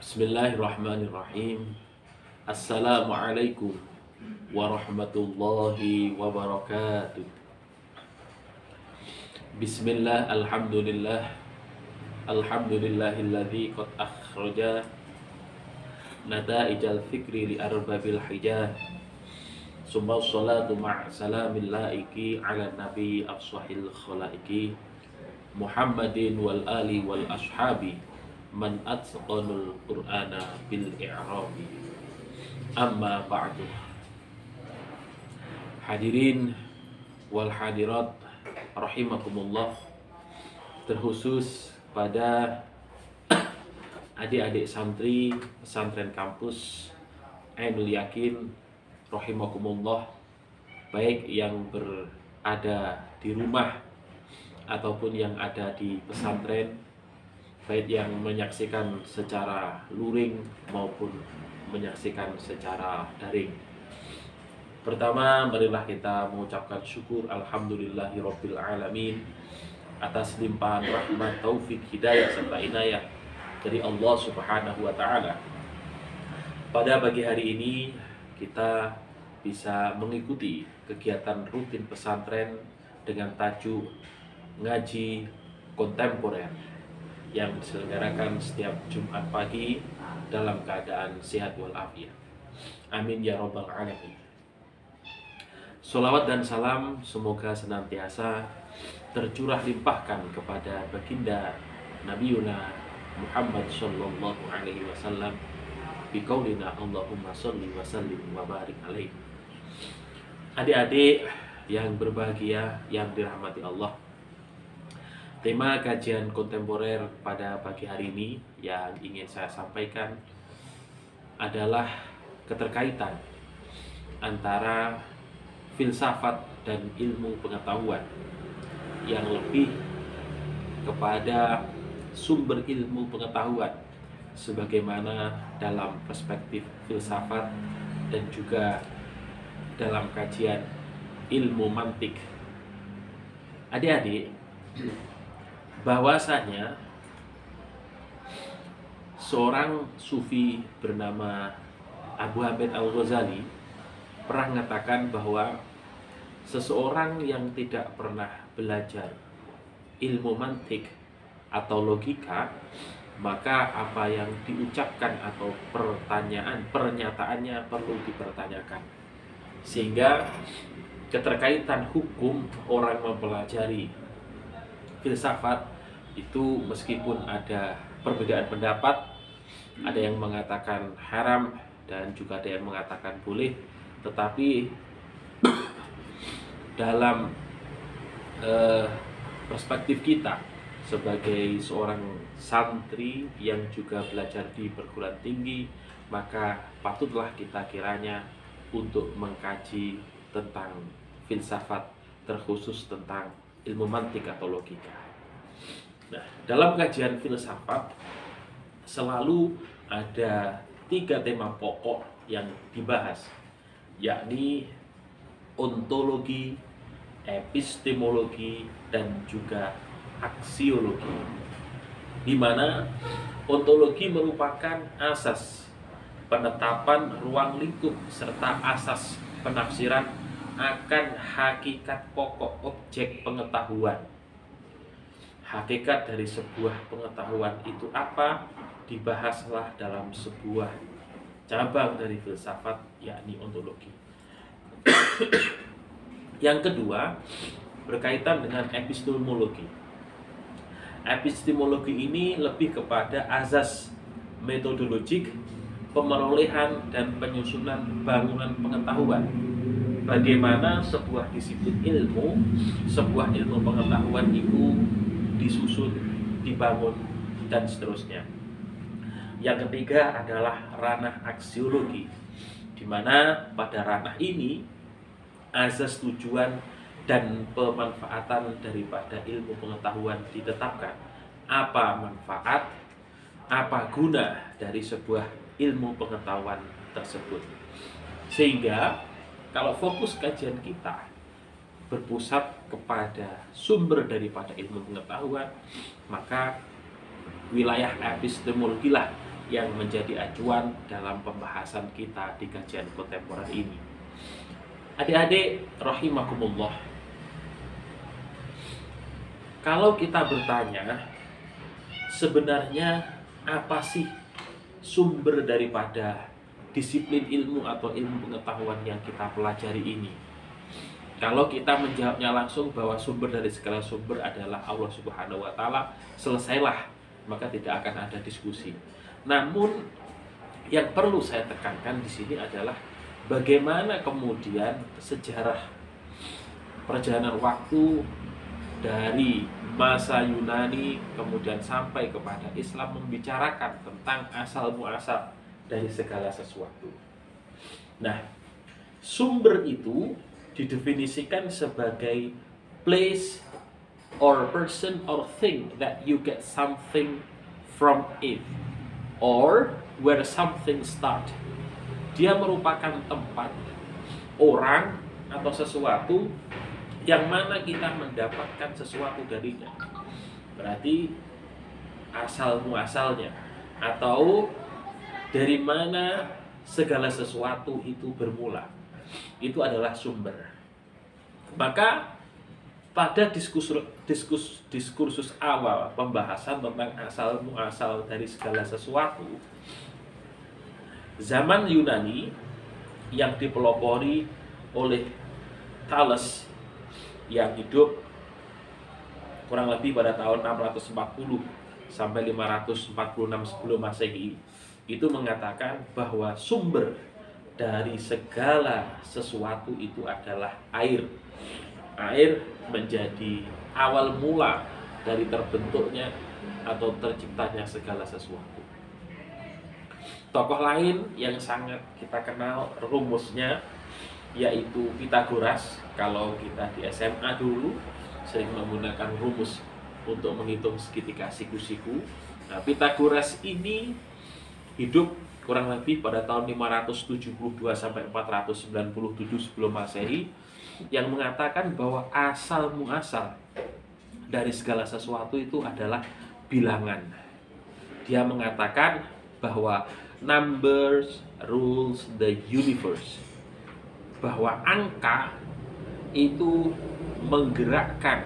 Bismillahirrahmanirrahim. Assalamualaikum warahmatullahi wabarakatuh. Bismillah, alhamdulillah. Alhamdulillahilladzi qad akhraja nata'ijal fikri li arbabil hijah. Summa salatu ma'a salamil laiki ala nabi afsahil khalaiki Muhammadin wal ali wal ashabi man atqanul qur'ana bil i'rabi. Amma ba'du. Hadirin wal hadirat rahimakumullah, terkhusus pada adik-adik santri pesantren kampus Ainul Yakin rahimakumullah, baik yang berada di rumah ataupun yang ada di pesantren, baik yang menyaksikan secara luring maupun menyaksikan secara daring. Pertama, marilah kita mengucapkan syukur alhamdulillahirabbil alamin atas limpahan rahmat, taufik, hidayah serta inayah dari Allah Subhanahu wa taala. Pada pagi hari ini kita bisa mengikuti kegiatan rutin pesantren dengan tajuk ngaji kontemporer yang diselenggarakan setiap Jumat pagi dalam keadaan sehat walafiat. Amin ya rabbal alamin. Sholawat dan salam semoga senantiasa tercurah limpahkan kepada baginda Nabiuna Muhammad sallallahu alaihi wasallam biqaulina Allahumma sholli wa sallim wa barik alaihi. Adik-adik yang berbahagia yang dirahmati Allah, tema kajian kontemporer pada pagi hari ini yang ingin saya sampaikan adalah keterkaitan antara filsafat dan ilmu pengetahuan, yang lebih kepada sumber ilmu pengetahuan sebagaimana dalam perspektif filsafat dan juga dalam kajian ilmu mantik. Adik-adik, bahwasanya seorang sufi bernama Abu Hamid Al-Ghazali pernah mengatakan bahwa seseorang yang tidak pernah belajar ilmu mantik atau logika, maka apa yang diucapkan atau pernyataannya perlu dipertanyakan. Sehingga keterkaitan hukum orang mempelajari filsafat itu, meskipun ada perbedaan pendapat, ada yang mengatakan haram dan juga ada yang mengatakan boleh, tetapi dalam perspektif kita sebagai seorang santri yang juga belajar di perguruan tinggi, maka patutlah kita kiranya untuk mengkaji tentang filsafat, terkhusus tentang ilmu mantik atau logika. Nah, dalam kajian filsafat selalu ada 3 tema pokok yang dibahas, yakni ontologi, epistemologi, dan juga aksiologi. Di mana ontologi merupakan asas penetapan ruang lingkup serta asas penafsiran akan hakikat pokok objek pengetahuan. Hakikat dari sebuah pengetahuan itu apa? Dibahaslah dalam sebuah cabang dari filsafat, yakni ontologi. Yang kedua, berkaitan dengan epistemologi. Epistemologi ini lebih kepada azas metodologik pemerolehan dan penyusunan bangunan pengetahuan. Bagaimana sebuah disiplin ilmu, sebuah ilmu pengetahuan itu disusun, dibangun, dan seterusnya. Yang ketiga adalah ranah aksiologi, di mana pada ranah ini azas tujuan dan pemanfaatan daripada ilmu pengetahuan ditetapkan. Apa manfaat, apa guna dari sebuah ilmu pengetahuan tersebut. Sehingga kalau fokus kajian kita berpusat kepada sumber daripada ilmu pengetahuan, maka wilayah epistemologi lah yang menjadi acuan dalam pembahasan kita di kajian kontemporer ini. Adik-adik rahimakumullah, kalau kita bertanya sebenarnya apa sih sumber daripada disiplin ilmu atau ilmu pengetahuan yang kita pelajari ini? Kalau kita menjawabnya langsung bahwa sumber dari segala sumber adalah Allah Subhanahu wa taala, selesailah, maka tidak akan ada diskusi. Namun yang perlu saya tekankan di sini adalah bagaimana kemudian sejarah perjalanan waktu dari masa Yunani kemudian sampai kepada Islam membicarakan tentang asal muasal dari segala sesuatu. Nah, sumber itu didefinisikan sebagai place or person or thing that you get something from it, or where something start. Dia merupakan tempat, orang, atau sesuatu yang mana kita mendapatkan sesuatu darinya. Berarti asal muasalnya, atau dari mana segala sesuatu itu bermula, itu adalah sumber. Maka pada diskursus awal pembahasan tentang asal muasal dari segala sesuatu, zaman Yunani yang dipelopori oleh Thales yang hidup kurang lebih pada tahun 640 sampai 546 sebelum Masehi, itu mengatakan bahwa sumber dari segala sesuatu itu adalah air. Air menjadi awal mula dari terbentuknya atau terciptanya segala sesuatu. Tokoh lain yang sangat kita kenal rumusnya yaitu Pythagoras. Kalau kita di SMA dulu sering menggunakan rumus untuk menghitung segitiga siku-siku. Nah, Pythagoras ini hidup kurang lebih pada tahun 572 sampai 497 sebelum Masehi, yang mengatakan bahwa asal muasal dari segala sesuatu itu adalah bilangan. Dia mengatakan bahwa numbers rules the universe, bahwa angka itu menggerakkan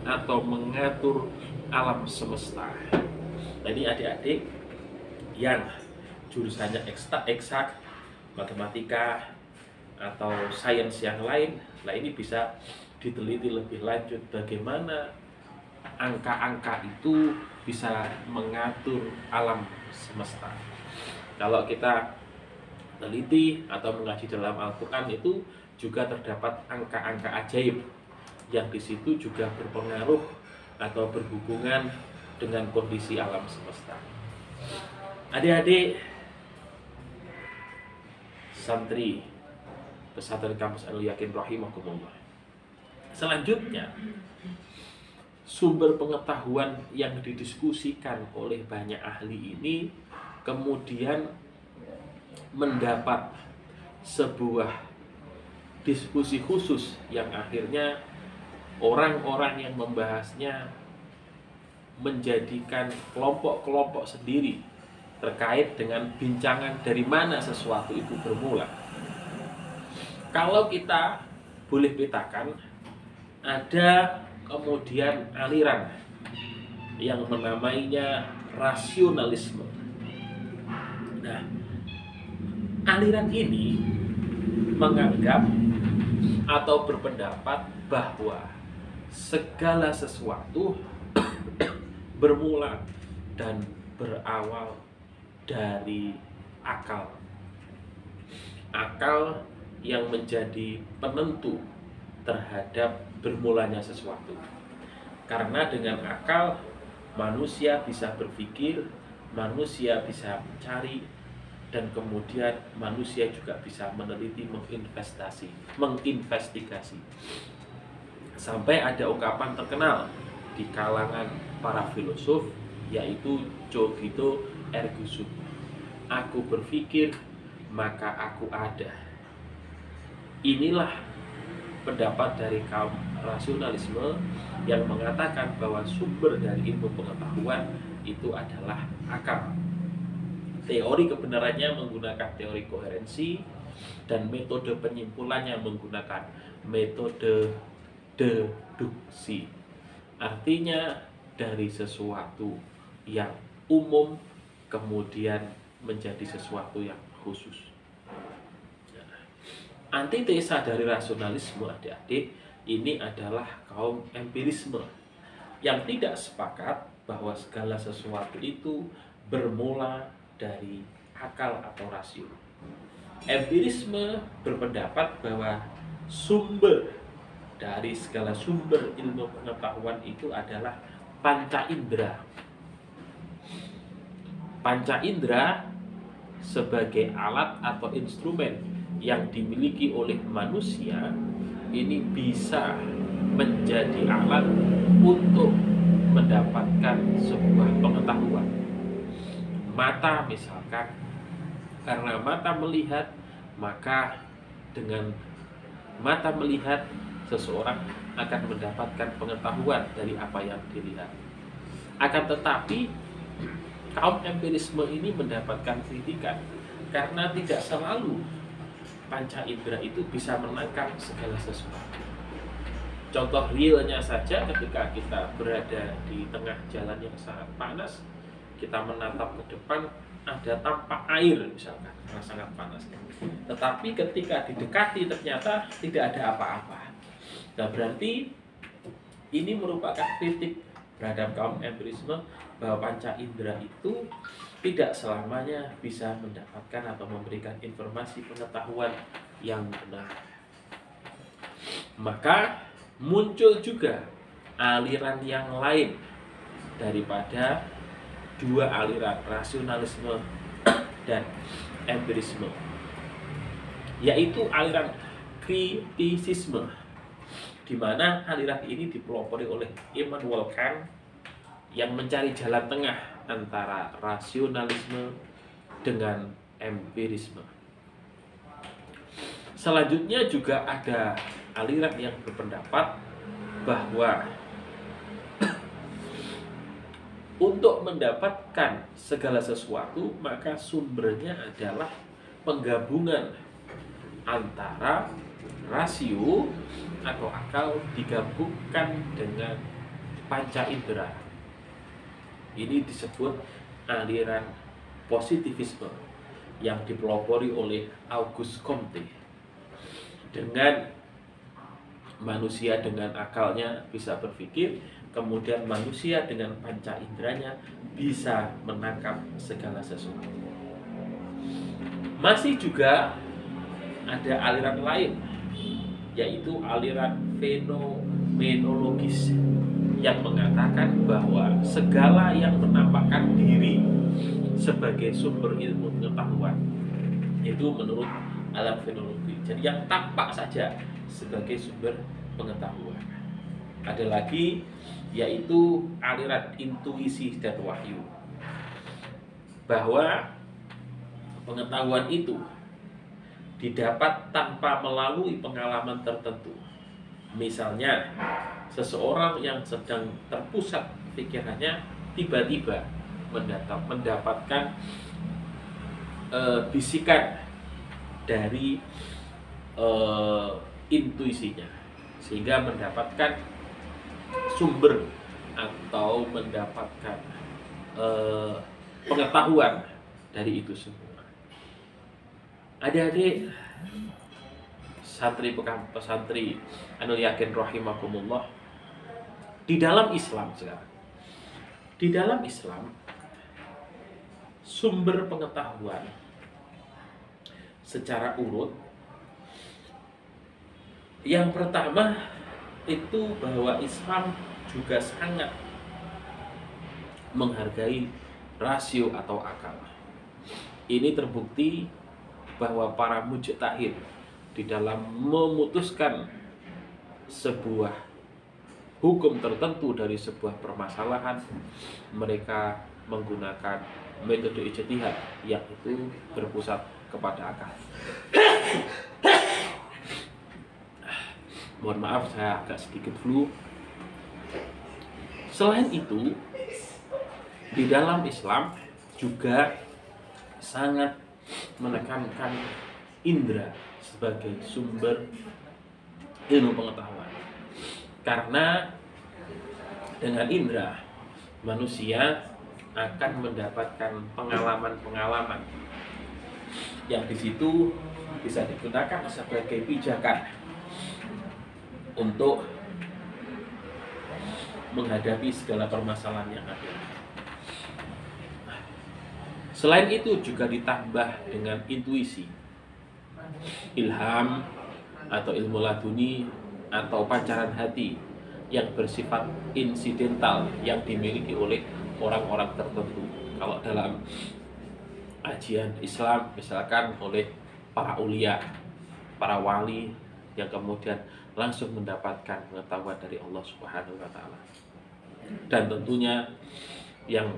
atau mengatur alam semesta. Jadi adik-adik yang jurusannya eksak, matematika, atau sains yang lain, nah ini bisa diteliti lebih lanjut bagaimana angka-angka itu bisa mengatur alam semesta. Kalau kita teliti atau mengaji dalam Al-Quran, itu juga terdapat angka-angka ajaib yang di situ juga berpengaruh atau berhubungan dengan kondisi alam semesta. Adik-adik santri pesantren kampus Ainul Yakin rahimakumullah. Selanjutnya, sumber pengetahuan yang didiskusikan oleh banyak ahli ini kemudian mendapat sebuah diskusi khusus yang akhirnya orang-orang yang membahasnya menjadikan kelompok-kelompok sendiri terkait dengan bincangan dari mana sesuatu itu bermula. Kalau kita boleh petakan, ada kemudian aliran yang menamainya rasionalisme. Nah, aliran ini menganggap atau berpendapat bahwa segala sesuatu bermula dan berawal dari akal. Akal yang menjadi penentu terhadap bermulanya sesuatu. Karena dengan akal manusia bisa berpikir, manusia bisa mencari, dan kemudian manusia juga bisa meneliti, menginvestigasi. Sampai ada ungkapan terkenal di kalangan para filosof, yaitu cogito ergo sum. Aku berpikir, maka aku ada. Inilah pendapat dari kaum rasionalisme yang mengatakan bahwa sumber dari ilmu pengetahuan itu adalah akal. teori kebenarannya menggunakan teori koherensi, dan metode penyimpulannya menggunakan metode deduksi. Artinya dari sesuatu yang umum kemudian menjadi sesuatu yang khusus. Antitesa dari rasionalisme, adik-adik, ini adalah kaum empirisme yang tidak sepakat bahwa segala sesuatu itu bermula dari akal atau rasio. Empirisme berpendapat bahwa sumber dari segala sumber ilmu pengetahuan itu adalah panca indera. Panca indera sebagai alat atau instrumen yang dimiliki oleh manusia ini bisa menjadi alat untuk mendapatkan sebuah pengetahuan. Mata misalkan, karena mata melihat, maka dengan mata melihat seseorang akan mendapatkan pengetahuan dari apa yang dilihat. Akan tetapi kaum empirisme ini mendapatkan kritikan karena tidak selalu panca indera itu bisa menangkap segala sesuatu. Contoh realnya saja, ketika kita berada di tengah jalan yang sangat panas, kita menatap ke depan, ada tampak air misalkan, karena sangat panas. Tetapi ketika didekati ternyata tidak ada apa-apa. Nah, berarti ini merupakan kritik terhadap kaum empirisme bahwa panca indera itu tidak selamanya bisa mendapatkan atau memberikan informasi pengetahuan yang benar. Maka muncul juga aliran yang lain daripada dua aliran, rasionalisme dan empirisme, yaitu aliran kritisisme, di mana aliran ini dipelopori oleh Immanuel Kant yang mencari jalan tengah antara rasionalisme dengan empirisme. Selanjutnya juga ada aliran yang berpendapat bahwa untuk mendapatkan segala sesuatu maka sumbernya adalah penggabungan antara rasio atau akal digabungkan dengan panca indera. Ini disebut aliran positivisme yang dipelopori oleh Auguste Comte. Dengan manusia dengan akalnya bisa berpikir, kemudian manusia dengan panca inderanya bisa menangkap segala sesuatu. Masih juga ada aliran lain, yaitu aliran fenomenologis yang mengatakan bahwa segala yang menampakkan diri sebagai sumber ilmu pengetahuan itu menurut alam fenomenologi. Jadi yang tampak saja sebagai sumber pengetahuan. Ada lagi yaitu aliran intuisi dan wahyu, bahwa pengetahuan itu didapat tanpa melalui pengalaman tertentu. Misalnya seseorang yang sedang terpusat pikirannya tiba-tiba mendapatkan bisikan dari intuisinya, sehingga mendapatkan sumber atau mendapatkan pengetahuan dari itu semua. Adik-adik santri pesantri Anul Yakin rahimakumullah, di dalam Islam sekarang, di dalam Islam sumber pengetahuan secara urut, yang pertama itu bahwa Islam juga sangat menghargai rasio atau akal. Ini terbukti bahwa para mujtahid di dalam memutuskan sebuah hukum tertentu dari sebuah permasalahan, mereka menggunakan metode ijtihad, yaitu berpusat kepada akal. Mohon maaf saya agak sedikit flu. Selain itu, di dalam Islam juga sangat menekankan indera sebagai sumber ilmu pengetahuan. Karena dengan indera manusia akan mendapatkan pengalaman-pengalaman yang di situ bisa digunakan sebagai pijakan untuk menghadapi segala permasalahan yang ada. Selain itu juga ditambah dengan intuisi, ilham atau ilmu laduni atau pancaran hati yang bersifat insidental yang dimiliki oleh orang-orang tertentu. Kalau dalam ajian Islam misalkan oleh para ulia, para wali yang kemudian langsung mendapatkan pengetahuan dari Allah Subhanahu wa taala. Dan tentunya yang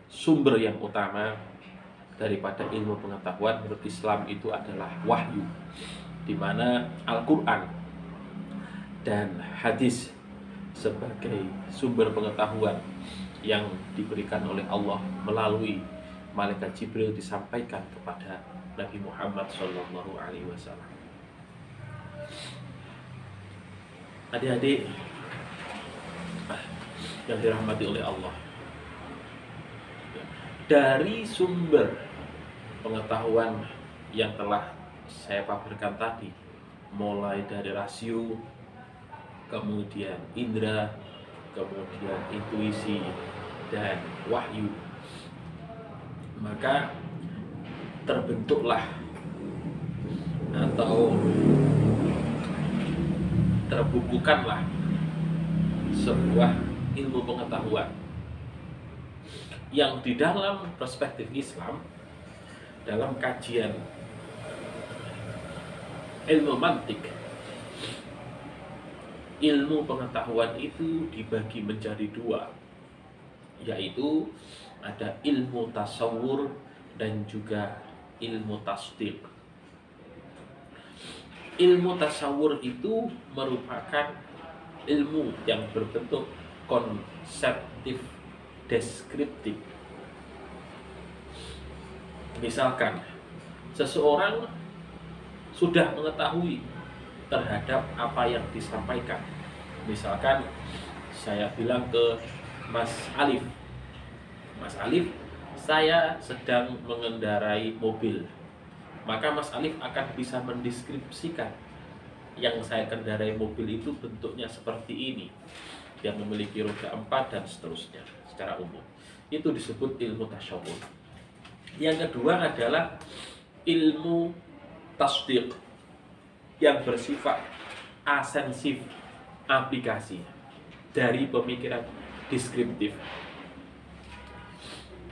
sumber yang utama daripada ilmu pengetahuan menurut Islam itu adalah wahyu, di mana Al-Qur'an dan hadis sebagai sumber pengetahuan yang diberikan oleh Allah melalui malaikat Jibril disampaikan kepada Nabi Muhammad SAW. Adik-adik yang dirahmati oleh Allah, dari sumber pengetahuan yang telah saya paparkan tadi, mulai dari rasio, kemudian indera, kemudian intuisi dan wahyu, maka terbentuklah atau terbukukanlah sebuah ilmu pengetahuan yang di dalam perspektif Islam, dalam kajian ilmu mantik, ilmu pengetahuan itu dibagi menjadi dua, yaitu ada ilmu tasawur dan juga ilmu tasdiq. Ilmu tasawur itu merupakan ilmu yang berbentuk konseptif deskriptif. Misalkan seseorang sudah mengetahui terhadap apa yang disampaikan. Misalkan saya bilang ke Mas Alif, Mas Alif, saya sedang mengendarai mobil. Maka Mas Alif akan bisa mendeskripsikan yang saya kendarai mobil itu bentuknya seperti ini, yang memiliki roda 4 dan seterusnya secara umum. Itu disebut ilmu tasyawur. Yang kedua adalah ilmu tasdiq yang bersifat asensif, aplikasi dari pemikiran deskriptif.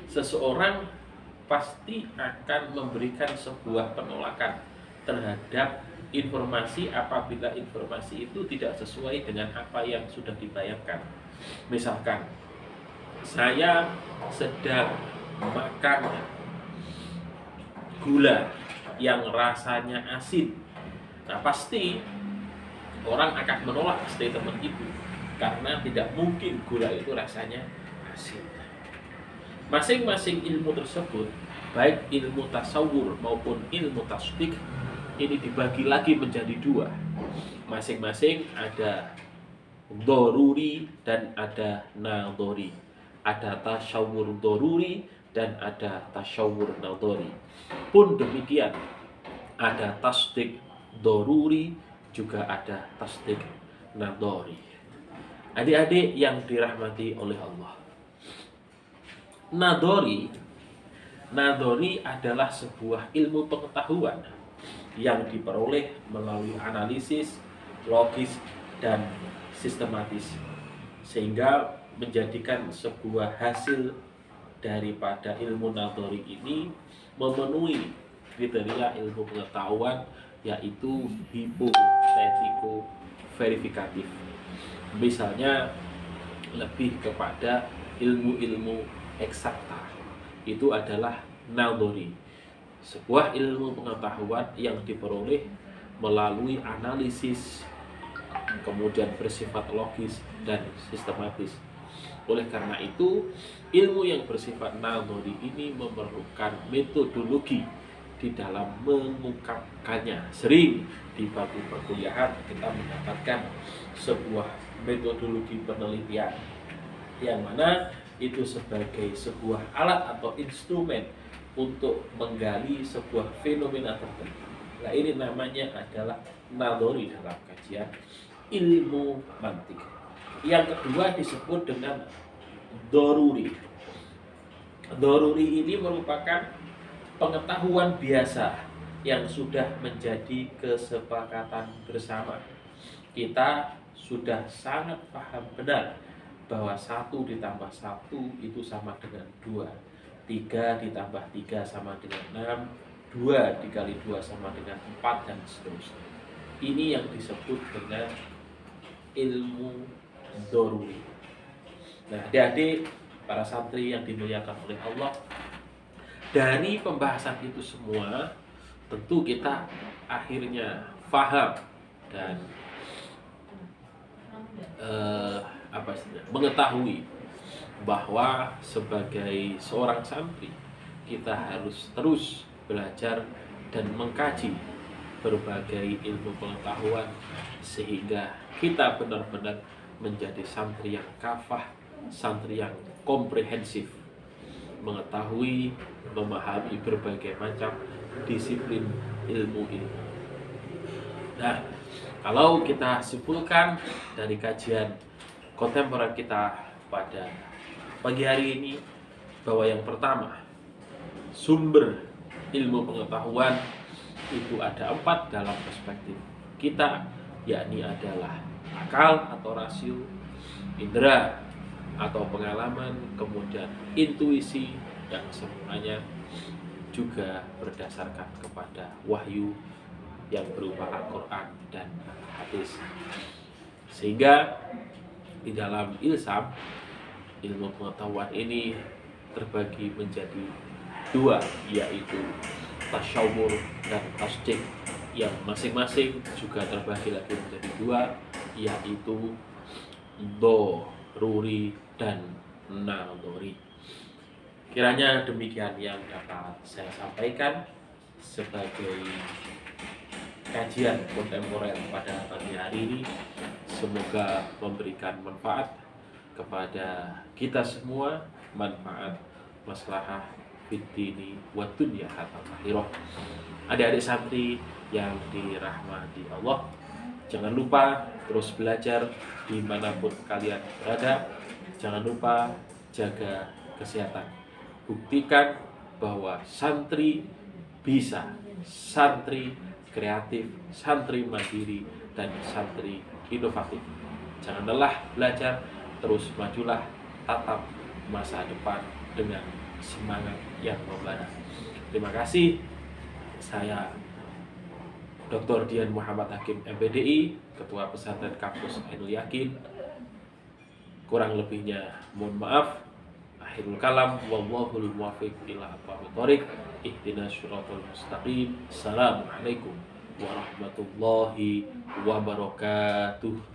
Seseorang pasti akan memberikan sebuah penolakan terhadap informasi apabila informasi itu tidak sesuai dengan apa yang sudah dibayangkan. Misalkan saya sedang makan gula yang rasanya asin, nah pasti orang akan menolak statement itu karena tidak mungkin gula itu rasanya asin. Masing-masing ilmu tersebut, baik ilmu tasawur maupun ilmu tasdiq, ini dibagi lagi menjadi dua. Masing-masing ada doruri dan ada nadori. Ada tasyawur doruri dan ada tasyawur nadori. Pun demikian, ada tasdiq doruri, juga ada tasdiq nadori. Adik-adik yang dirahmati oleh Allah, Nadori adalah sebuah ilmu pengetahuan yang diperoleh melalui analisis, logis, dan sistematis, sehingga menjadikan sebuah hasil daripada ilmu nadori ini memenuhi kriteria ilmu pengetahuan, yaitu hipotetiko verifikatif. Misalnya lebih kepada ilmu-ilmu eksakta, itu adalah nadori, sebuah ilmu pengetahuan yang diperoleh melalui analisis, kemudian bersifat logis dan sistematis, Oleh karena itu, ilmu yang bersifat nadhari ini memerlukan metodologi di dalam mengungkapkannya. Sering di bangku perkuliahan kita mendapatkan sebuah metodologi penelitian yang mana itu sebagai sebuah alat atau instrumen untuk menggali sebuah fenomena tertentu. Nah, ini namanya adalah nadhari dalam kajian ilmu mantik. Yang kedua disebut dengan doruri. Doruri ini merupakan pengetahuan biasa yang sudah menjadi kesepakatan bersama. Kita sudah sangat paham benar bahwa 1 ditambah 1 itu sama dengan 2, 3 ditambah 3 sama dengan 6, 2 dikali 2 sama dengan 4, dan seterusnya. Ini yang disebut dengan ilmu doruri. Nah, adik-adik, para santri yang dimuliakan oleh Allah, dari pembahasan itu semua tentu kita akhirnya paham dan mengetahui bahwa sebagai seorang santri kita harus terus belajar dan mengkaji berbagai ilmu pengetahuan sehingga kita benar-benar menjadi santri yang kafah, santri yang komprehensif, mengetahui, memahami berbagai macam disiplin ilmu ini. Nah, kalau kita simpulkan dari kajian kontemporer kita pada pagi hari ini, bahwa yang pertama, sumber ilmu pengetahuan itu ada 4 dalam perspektif kita, yakni adalah akal atau rasio, indera atau pengalaman, kemudian intuisi, yang semuanya juga berdasarkan kepada wahyu yang berupa Al-Quran dan hadis. Sehingga di dalam ilsam, ilmu pengetahuan ini terbagi menjadi 2, yaitu tasyawur dan tasdik, yang masing-masing juga terbagi lagi menjadi 2, yaitu doruri dan nadhari. Kiranya demikian yang dapat saya sampaikan sebagai kajian kontemporer pada pagi hari ini. Semoga memberikan manfaat kepada kita semua, manfaat maslahah fiddini wa dunya hatta akhirah. Adik-adik santri yang dirahmati Allah, jangan lupa terus belajar dimanapun kalian berada. Jangan lupa jaga kesehatan. Buktikan bahwa santri bisa, santri kreatif, santri mandiri, dan santri inovatif. Jangan lelah belajar, terus majulah, tatap masa depan dengan semangat yang membara. Terima kasih. Saya Dr. Dian Muhammad Hakim MPDI, Ketua Pesantren Kampus Ainul Yakin. Kurang lebihnya mohon maaf. Akhirul kalam, wallahul muwaffiq ila aqwamit thoriq. Ihdinas syiratal mustaqim. Assalamualaikum warahmatullahi wabarakatuh.